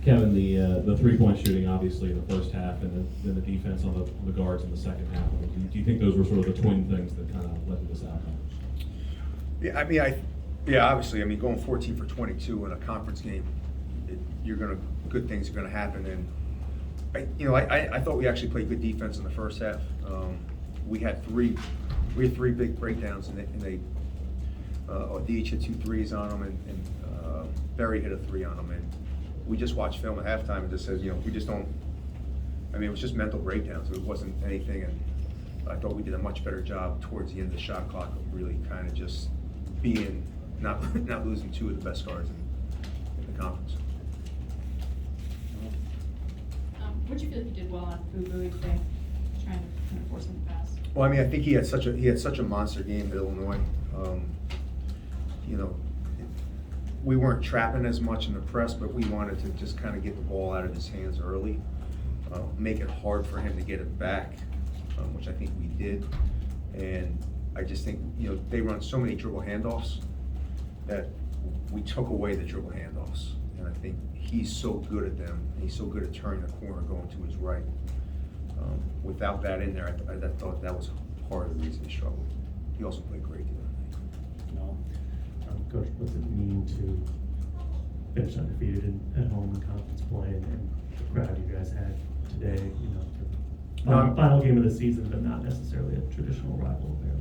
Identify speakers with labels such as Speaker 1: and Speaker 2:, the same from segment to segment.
Speaker 1: Kevin, the 3-point shooting obviously in the first half, and then the defense on the guards in the second half. I mean, do you think those were sort of the twin things that kind of led to this outcome?
Speaker 2: Yeah, I mean, obviously, I mean, going 14 for 22 in a conference game, good things are gonna happen. And I thought we actually played good defense in the first half. We had three big breakdowns, and they Deej hit 2 threes on them, and Berry hit a 3 on them. And we just watched film at halftime and just says, we just don't. I mean, it was just mental breakdowns. It wasn't anything, and I thought we did a much better job towards the end of the shot clock of really kind of just being not losing 2 of the best guards in the conference.
Speaker 3: What do you feel like you did well on Fubu today, trying to kind of force him to pass?
Speaker 2: Well, I mean, I think he had such a monster game at Illinois. We weren't trapping as much in the press, but we wanted to just kind of get the ball out of his hands early, make it hard for him to get it back, which I think we did. And I just think, they run so many dribble handoffs that we took away the dribble handoffs. And I think he's so good at them. He's so good at turning the corner, going to his right. Without that in there, I thought that was part of the reason he struggled. He also played great the other night.
Speaker 4: Coach, what's it mean to finish undefeated at home in conference play, and the crowd you guys had today, final game of the season, but not necessarily a traditional rival there?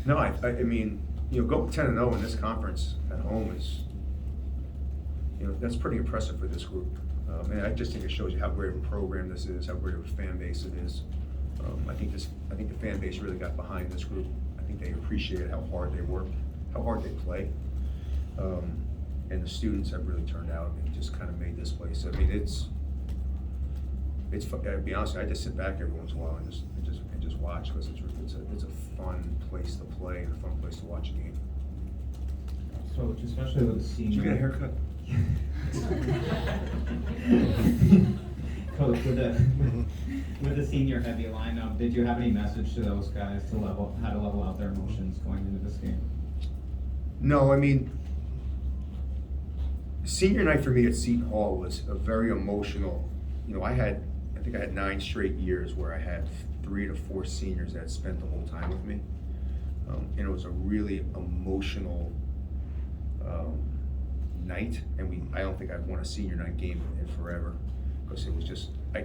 Speaker 2: No, I mean, go 10-0 in this conference at home is, that's pretty impressive for this group. And I just think it shows you how great of a program this is, how great of a fan base it is. I think the fan base really got behind this group. I think they appreciated how hard they work, how hard they play. And the students have really turned out and just kind of made this place. I mean, it's to be honest, I just sit back every once in a while and just watch, because it's a fun place to play and a fun place to watch a game.
Speaker 5: So, especially with the senior.
Speaker 2: Did you get a haircut?
Speaker 5: Coach, with the senior heavy lineup, did you have any message to those guys to how to level out their emotions going into this game?
Speaker 2: No, I mean, senior night for me at Seton Hall was a very emotional. I think I had 9 straight years where I had 3 to 4 seniors that spent the whole time with me, and it was a really emotional night. And I don't think I've won a senior night game in forever, because it was just I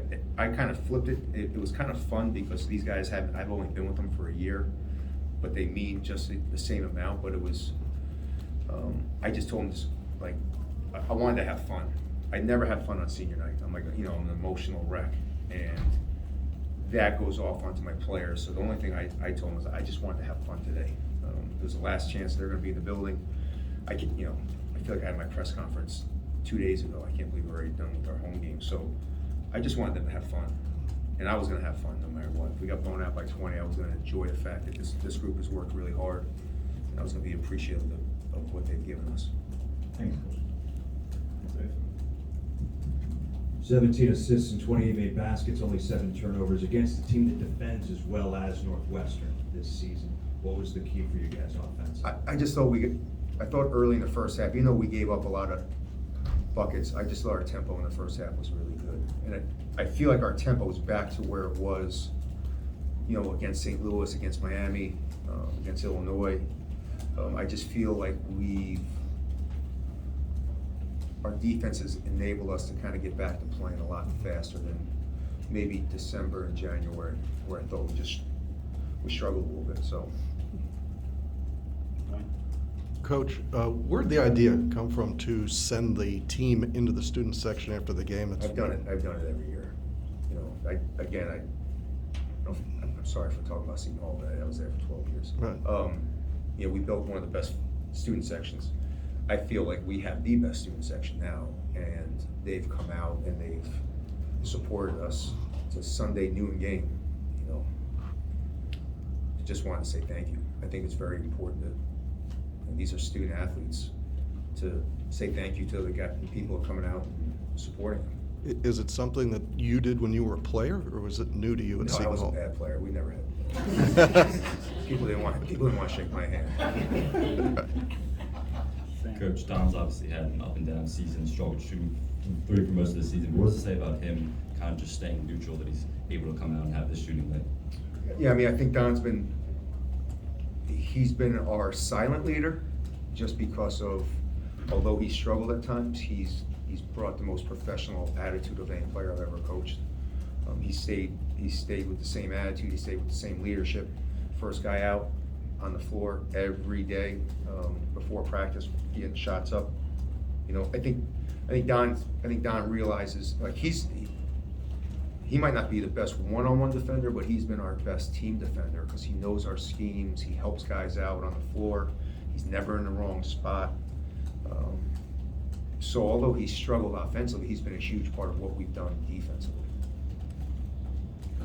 Speaker 2: kind of flipped it. It was kind of fun because these guys I've only been with them for a year, but they mean just the same amount. But it was. I just told them I wanted to have fun. I never had fun on senior night. I'm like, I'm an emotional wreck, and that goes off onto my players. So the only thing I told them was I just wanted to have fun today. It was the last chance they're going to be in the building. I feel like I had my press conference 2 days ago. I can't believe we're already done with our home game. So I just wanted them to have fun, and I was going to have fun no matter what. If we got blown out by 20, I was going to enjoy the fact that this group has worked really hard, and I was going to be appreciative of what they've given us.
Speaker 5: Thanks, Coach.
Speaker 6: 17 assists and 28 made baskets, only 7 turnovers against a team that defends as well as Northwestern this season. What was the key for you guys offensively?
Speaker 2: I just thought I thought early in the first half, we gave up a lot of buckets. I just thought our tempo in the first half was really good. And I feel like our tempo is back to where it was, against St. Louis, against Miami, against Illinois. I just feel like our defense has enabled us to kind of get back to playing a lot faster than maybe December and January, where I thought we struggled a little bit. So,
Speaker 7: Coach, where'd the idea come from to send the team into the student section after the game?
Speaker 2: I've done it every year. I'm sorry for talking about Seton Hall, but I was there for 12 years.
Speaker 7: Right.
Speaker 2: We built one of the best student sections. I feel like we have the best student section now, and they've come out and they've supported us. It's a Sunday noon game, Just wanted to say thank you. I think it's very important and these are student athletes, to say thank you to the people who are coming out and supporting them.
Speaker 7: Is it something that you did when you were a player, or was it new to you at Seton Hall?
Speaker 2: No, I was a bad player. We never had. People didn't want to shake my hand.
Speaker 8: Coach, Don's obviously had an up and down season, struggled shooting 3 for most of the season. What does it say about him kind of just staying neutral, that he's able to come out and have this shooting night?
Speaker 2: Yeah, I mean, I think he's been our silent leader, just because of, although he struggled at times, he's brought the most professional attitude of any player I've ever coached. He stayed with the same attitude, he stayed with the same leadership. First guy out on the floor every day, before practice, getting shots up. You know, I think Don realizes, like, he might not be the best one-on-one defender, but he's been our best team defender, because he knows our schemes, he helps guys out on the floor, he's never in the wrong spot. So although he's struggled offensively, he's been a huge part of what we've done defensively.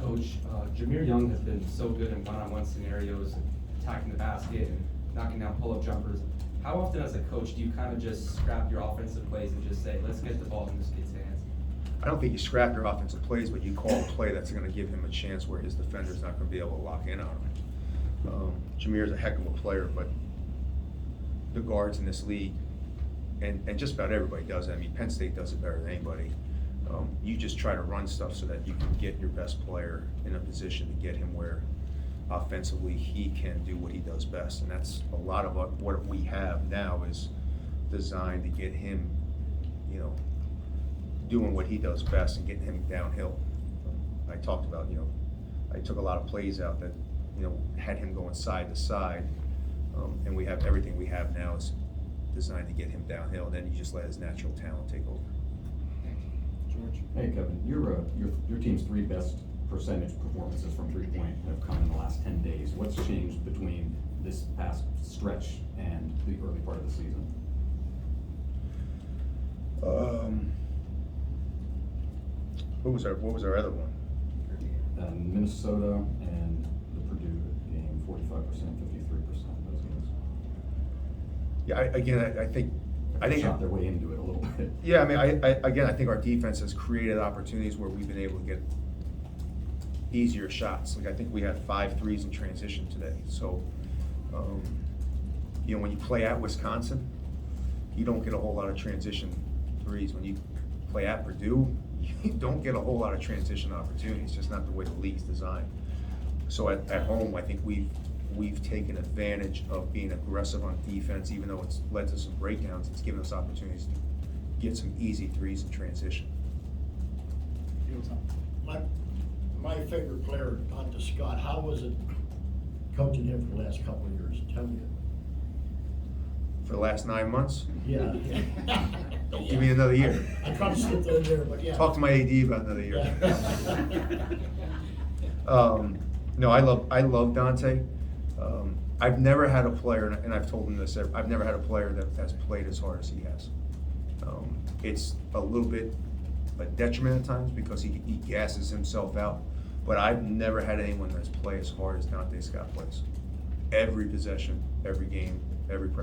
Speaker 9: Coach, Jameer Young has been so good in one-on-one scenarios, attacking the basket and knocking down pull-up jumpers. How often as a coach do you kind of just scrap your offensive plays and just say, let's get the ball in this kid's hands?
Speaker 2: I don't think you scrap your offensive plays, but you call a play that's gonna give him a chance where his defender's not gonna be able to lock in on him. Jameer's a heck of a player, but the guards in this league, and just about everybody does it. I mean, Penn State does it better than anybody. You just try to run stuff so that you can get your best player in a position to get him where offensively he can do what he does best. And that's a lot of what we have now is designed to get him, you know, doing what he does best and getting him downhill. I talked about, you know, I took a lot of plays out that, you know, had him going side to side. And we have everything we have now is designed to get him downhill, and then you just let his natural talent take over.
Speaker 10: George? Hey, Kevin, your team's 3 best percentage performances from 3-point have come in the last 10 days. What's changed between this past stretch and the early part of the season?
Speaker 2: What was our other one?
Speaker 10: Minnesota and the Purdue game, 45%, 53%, those games.
Speaker 2: Yeah, I think
Speaker 10: shot their way into it a little bit.
Speaker 2: Yeah, I mean, I think our defense has created opportunities where we've been able to get easier shots. Like, I think we had 5 threes in transition today. So, you know, when you play at Wisconsin, you don't get a whole lot of transition threes. When you play at Purdue, you don't get a whole lot of transition opportunities. It's just not the way the league's designed. So at home, I think we've taken advantage of being aggressive on defense, even though it's led to some breakdowns. It's given us opportunities to get some easy threes in transition.
Speaker 11: My favorite player, Dante Scott, how was it coaching him for the last couple of years? Tell me.
Speaker 2: For the last 9 months?
Speaker 11: Yeah.
Speaker 2: Don't give me another year.
Speaker 11: I try to slip that in there, but yeah.
Speaker 2: Talk to my AD about another year. No, I love Dante. I've never had a player, and I've told him this, I've never had a player that has played as hard as he has. It's a little bit a detriment at times because he gasses himself out, but I've never had anyone that's played as hard as Dante Scott plays. Every possession, every game,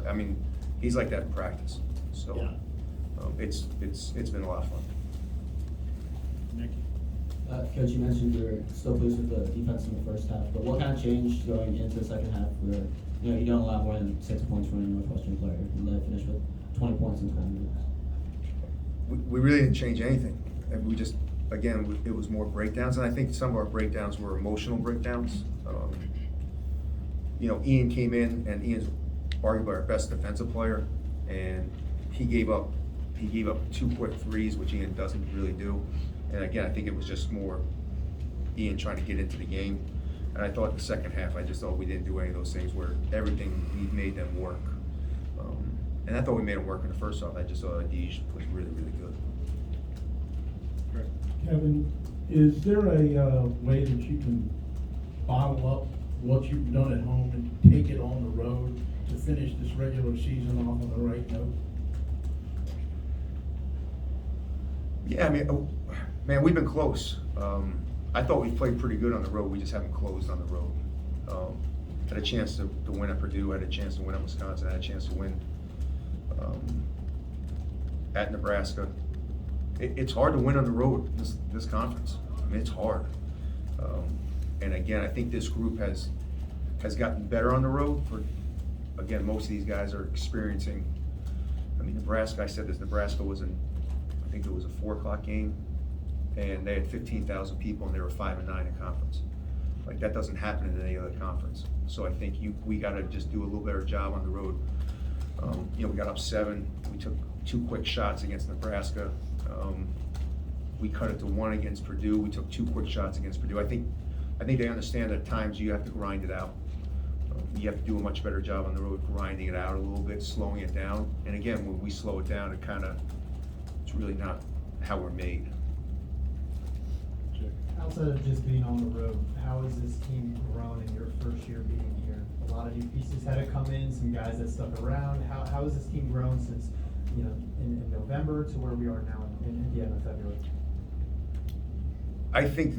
Speaker 2: I mean, he's like that in practice. So
Speaker 11: Yeah.
Speaker 2: It's been a lot of fun.
Speaker 11: Nick?
Speaker 12: Coach, you mentioned you were still pleased with the defense in the first half, but what kind of changed going into the second half where, you know, you don't allow more than 6 points from a Northwestern player and let it finish with 20 points in 20 minutes?
Speaker 2: We really didn't change anything. And we just, again, it was more breakdowns, and I think some of our breakdowns were emotional breakdowns. You know, Ian came in, and Ian's arguably our best defensive player, and he gave up 2 quick threes, which Ian doesn't really do. And again, I think it was just more Ian trying to get into the game. And I thought the second half, I just thought we didn't do any of those things where everything, we made them work. And I thought we made them work in the first half. I just thought Adij was really, really good.
Speaker 13: Kevin, is there a way that you can bottle up what you've done at home and take it on the road to finish this regular season off on the right note?
Speaker 2: Yeah, I mean, man, we've been close. I thought we played pretty good on the road. We just haven't closed on the road. Had a chance to win at Purdue, had a chance to win at Wisconsin, had a chance to win at Nebraska. It's hard to win on the road this conference. I mean, it's hard. And again, I think this group has gotten better on the road. Again, most of these guys are experiencing. I mean, Nebraska. I said this. Nebraska was in think it was a 4 o'clock game, and they had 15,000 people, and they were 5-9 in conference. Like, that doesn't happen in any other conference. So I think we gotta just do a little better job on the road. We got up 7, we took 2 quick shots against Nebraska. We cut it to 1 against Purdue, we took 2 quick shots against Purdue. I think they understand that at times you have to grind it out. You have to do a much better job on the road, grinding it out a little bit, slowing it down. And again, when we slow it down, it's really not how we're made.
Speaker 14: Outside of just being on the road, how has this team grown in your first year being here? A lot of new pieces had to come in, some guys that stuck around. How has this team grown since, in November to where we are now in the end of February?
Speaker 2: I think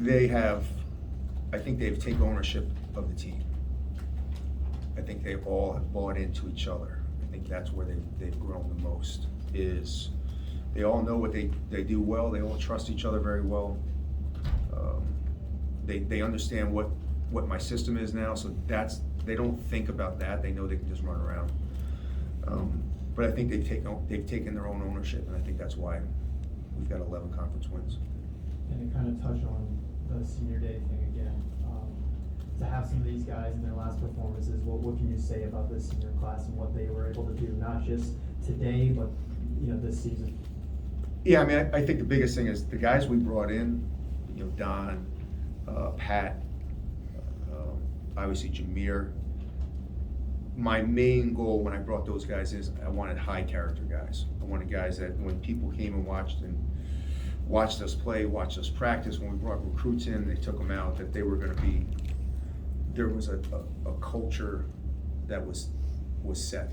Speaker 2: they've taken ownership of the team. I think they all have bought into each other. I think that's where they've grown the most, is they all know what they do well, they all trust each other very well. They understand what my system is now, so they don't think about that, they know they can just run around. But I think they've taken their own ownership, and I think that's why we've got 11 conference wins.
Speaker 14: And to kind of touch on the senior day thing again, to have some of these guys in their last performances, what can you say about this senior class and what they were able to do, not just today, but this season?
Speaker 2: Yeah, I mean, I think the biggest thing is the guys we brought in, Don, Pat, obviously Jameer. My main goal when I brought those guys is I wanted high character guys. I wanted guys that when people came and watched us play, watched us practice, when we brought recruits in, they took them out, that they were gonna be, there was a culture that was set.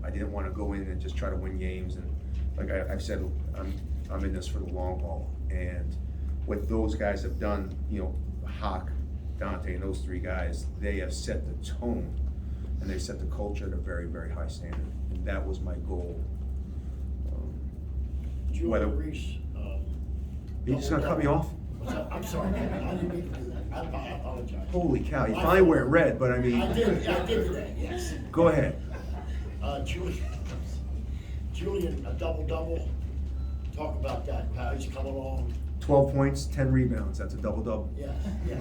Speaker 2: I didn't wanna go in and just try to win games, and like I've said, I'm in this for the long haul. And what those guys have done, Hawk, Dante, and those 3 guys, they have set the tone, and they set the culture at a very, very high standard. And that was my goal.
Speaker 11: Julia Reese.
Speaker 2: You just gonna cut me off?
Speaker 11: I'm sorry, Kevin, I didn't mean to do that. I apologize.
Speaker 2: Holy cow, you finally wearing red, but I mean.
Speaker 11: I did today, yes.
Speaker 2: Go ahead.
Speaker 11: Julian, a double-double. Talk about that, how he's come along.
Speaker 2: 12 points, 10 rebounds, that's a double-double.
Speaker 11: Yeah, yeah.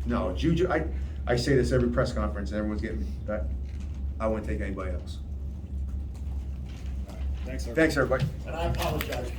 Speaker 2: No, Juju, I say this every press conference, and everyone's getting that. I wouldn't take anybody else.
Speaker 11: Thanks,
Speaker 2: Thanks, everybody.
Speaker 11: And I apologize.